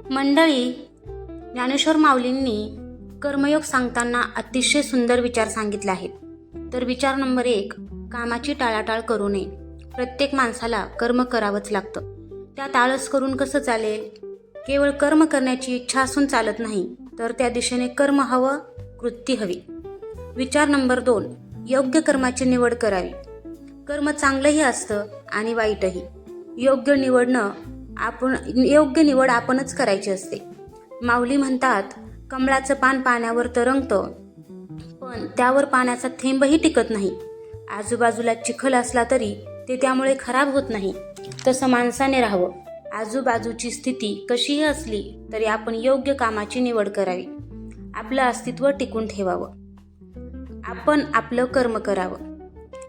मंडळी, ज्ञानेश्वर माऊलींनी कर्मयोग सांगताना अतिशय सुंदर विचार सांगितले आहेत. तर विचार नंबर 1, कामाची टाळाटाळ करू नये. प्रत्येक माणसाला कर्म करावंच लागतं. त्यात आळस करून कसं चालेल? केवळ कर्म करण्याची इच्छा असून चालत नाही, तर त्या दिशेने कर्म हवं, कृती हवी. विचार नंबर 2, योग्य कर्माची निवड करावी. कर्म चांगलंही असतं आणि वाईटही. योग्य निवड आपणच करायची असते. माऊली म्हणतात, कमळाचं पान पाण्यावर तरंगतं, पण त्यावर पाण्याचा थेंबही टिकत नाही. आजूबाजूला चिखल असला तरी ते त्यामुळे खराब होत नाही. तसं माणसाने राहावं. आजूबाजूची स्थिती कशीही असली तरी आपण योग्य कामाची निवड करावी. आपलं अस्तित्व टिकून ठेवावं. आपण आपलं कर्म करावं.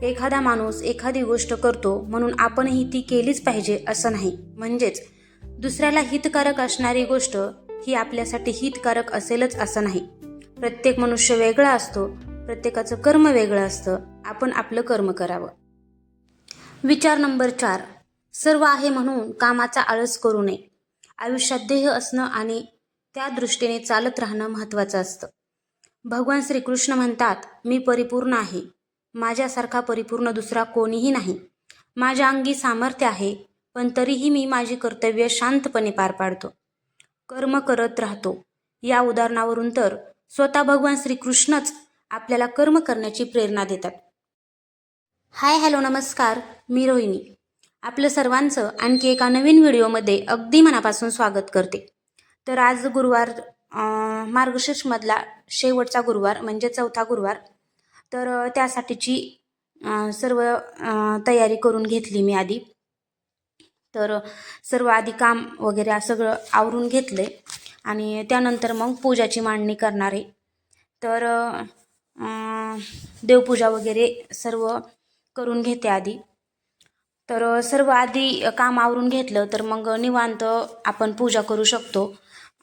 एखादा माणूस एखादी गोष्ट करतो म्हणून आपणही ती केलीच पाहिजे असं नाही. म्हणजेच दुसऱ्याला हितकारक असणारी गोष्ट ही आपल्यासाठी हितकारक असेलच असं नाही. प्रत्येक मनुष्य वेगळा असतो. प्रत्येकाचं कर्म वेगळं असतं. आपण आपलं कर्म करावं. विचार नंबर 4, सर्व आहे म्हणून कामाचा आळस करू नये. आयुष्यात ध्येय असणं आणि त्या दृष्टीने चालत राहणं महत्त्वाचं असतं. भगवान श्रीकृष्ण म्हणतात, मी परिपूर्ण आहे. माझ्यासारखा परिपूर्ण दुसरा कोणीही नाही. माझ्या अंगी सामर्थ्य आहे, पण तरीही मी माझी कर्तव्य शांतपणे पार पाडतो. कर्म करत राहतो. या उदाहरणावरून तर स्वतः भगवान श्रीकृष्णच आपल्याला कर्म करण्याची प्रेरणा देतात. हाय, हॅलो, नमस्कार. मी रोहिणी. आपलं सर्वांचं आणखी एका नवीन व्हिडिओमध्ये अगदी मनापासून स्वागत करते. तर आज गुरुवार, मार्गशीर्षमधला शेवटचा गुरुवार म्हणजे 4था गुरुवार. तर त्यासाठीची सर्व तयारी करून घेतली मी आधी. तर सर्व आधी काम वगैरे सगळं आवरून घेतले आणि त्यानंतर मग पूजाची मांडणी करणार आहे. तर देवपूजा वगैरे सर्व करून घेते आधी. तर सर्व आधी काम आवरून घेतलं तर मग निवांत आपण पूजा करू शकतो.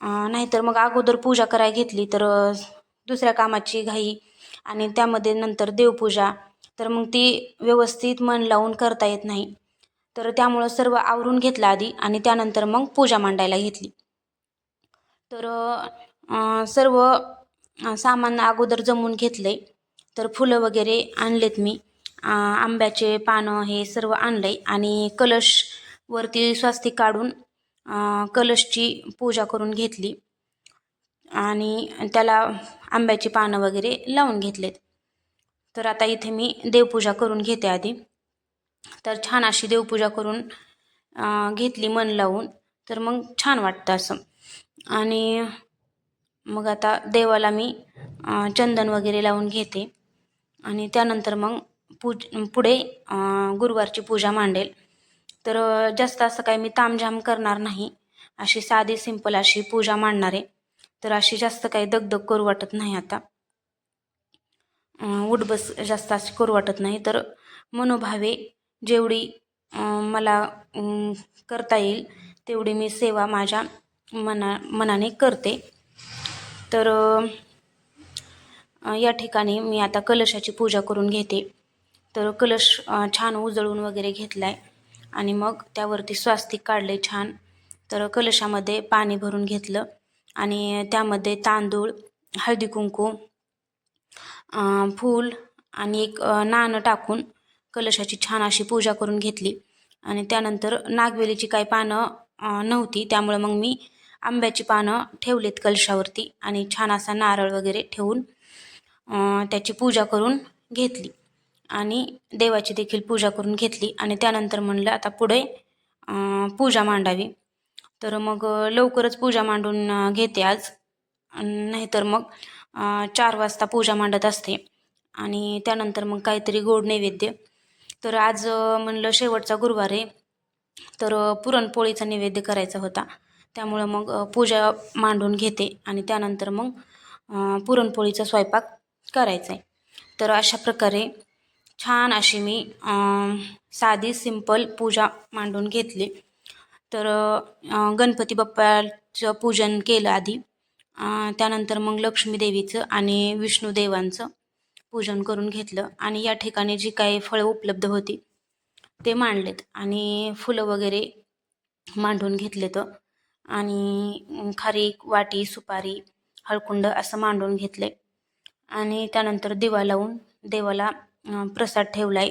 नाहीतर मग अगोदर पूजा करायला घेतली तर दुसऱ्या कामाची घाई आणि त्यामध्ये नंतर देवपूजा, तर मग ती व्यवस्थित मन लावून करता येत नाही. तर त्यामुळं सर्व आवरून घेतलं आधी आणि त्यानंतर मग पूजा मांडायला घेतली. तर सर्व सामान अगोदर जमवून घेतले. तर फुलं वगैरे आणलेत मी. आंब्याचे पानं हे सर्व आणले आणि कलशवरती स्वस्तिक काढून कलशची पूजा करून घेतली आणि त्याला आंब्याची पानं वगैरे लावून घेतलेत. तर आता इथे मी देवपूजा करून घेते आधी. तर छान अशी देवपूजा करून घेतली मन लावून, तर मग छान वाटतं असं. आणि मग आता देवाला मी चंदन वगैरे लावून घेते आणि त्यानंतर मग पुढे गुरुवारची पूजा मांडेल. तर जास्त असं काही मी तामझाम करणार नाही. अशी साधी सिंपल अशी पूजा मांडणार आहे. तर अशी जास्त काही दगदग करू वाटत नाही. आता उठबस जास्त अशी करू वाटत नाही. तर मनोभावे जेवढी मला करता येईल तेवढी मी सेवा माझ्या मनाने करते. तर या ठिकाणी मी आता कलशाची पूजा करून घेते. तर कलश छान उजळून वगैरे घेतला आहे आणि मग त्यावरती स्वास्तिक काढले छान. तर कलशामध्ये पाणी भरून घेतलं आणि त्यामध्ये तांदूळ, हळदी कुंकू, फूल आणि एक नाणं टाकून कलशाची छान अशी पूजा करून घेतली. आणि त्यानंतर नागवेलीची काही पानं नव्हती, त्यामुळे मग मी आंब्याची पानं ठेवलीत कलशावरती आणि छान असा नारळ वगैरे ठेवून त्याची पूजा करून घेतली आणि देवाची देखील पूजा करून घेतली. आणि त्यानंतर म्हणलं आता पुढे पूजा मांडावी. तर मग लवकरच पूजा मांडून घेते आज. नाहीतर मग 4 वाजता पूजा मांडत असते आणि त्यानंतर मग काहीतरी गोड नैवेद्य. तर आज म्हणलं शेवटचा गुरुवार आहे, तर पुरणपोळीचा नैवेद्य करायचा होता. त्यामुळं मग पूजा मांडून घेते आणि त्यानंतर मग पुरणपोळीचा स्वयंपाक करायचा आहे. तर अशा प्रकारे छान अशी मी साधी सिंपल पूजा मांडून घेतली. तर गणपती बाप्पाचं पूजन केलं आधी. त्यानंतर मग लक्ष्मी देवीचं आणि विष्णुदेवांचं पूजन करून घेतलं आणि या ठिकाणी जी काही फळं उपलब्ध होती ते मांडलेत आणि फुलं वगैरे मांडून घेतलेत आणि खारीक, वाटी, सुपारी, हळकुंड असं मांडून घेतले आणि त्यानंतर दिवा लावून देवाला प्रसाद ठेवलाय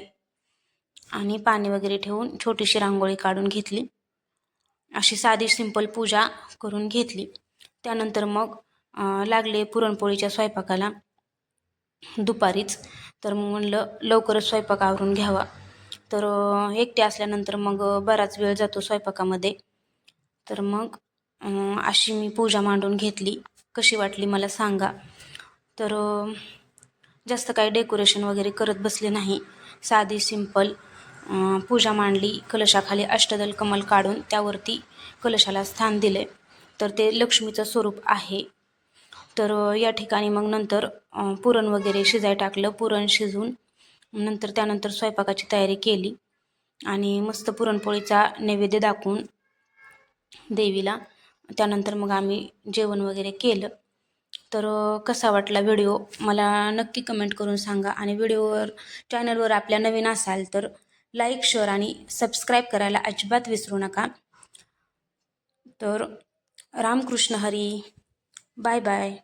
आणि पाणी वगैरे ठेवून छोटीशी रांगोळी काढून घेतली. अशी साधी सिंपल पूजा करून घेतली. त्यानंतर मग लागले पुरणपोळीच्या स्वयंपाकाला दुपारीच. तर मग म्हणलं लवकरच स्वयंपाक आवरून घ्यावा. तर एकटे असल्यानंतर मग बराच वेळ जातो स्वयंपाकामध्ये. तर मग अशी मी पूजा मांडून घेतली. कशी वाटली मला सांगा. तर जास्त काही डेकोरेशन वगैरे करत बसले नाही. साधी सिंपल पूजा मांडली. कलशाखाली अष्टदल कमल काढून त्यावरती कलशाला स्थान दिले. तर ते लक्ष्मीचं स्वरूप आहे. तर या ठिकाणी मग नंतर पुरण वगैरे शिजाय टाकलं. पुरण शिजून नंतर त्यानंतर स्वयंपाकाची तयारी केली आणि मस्त पुरणपोळीचा नैवेद्य दाखवून देवीला त्यानंतर मग आम्ही जेवण वगैरे केलं. तर कसा वाटला व्हिडिओ मला नक्की कमेंट करून सांगा. आणि चॅनलवर आपल्या नवीन असाल तर लाईक, शेअर आणि सबस्क्राईब करायला अजिबात विसरू नका. तर रामकृष्ण हरी. Bye bye.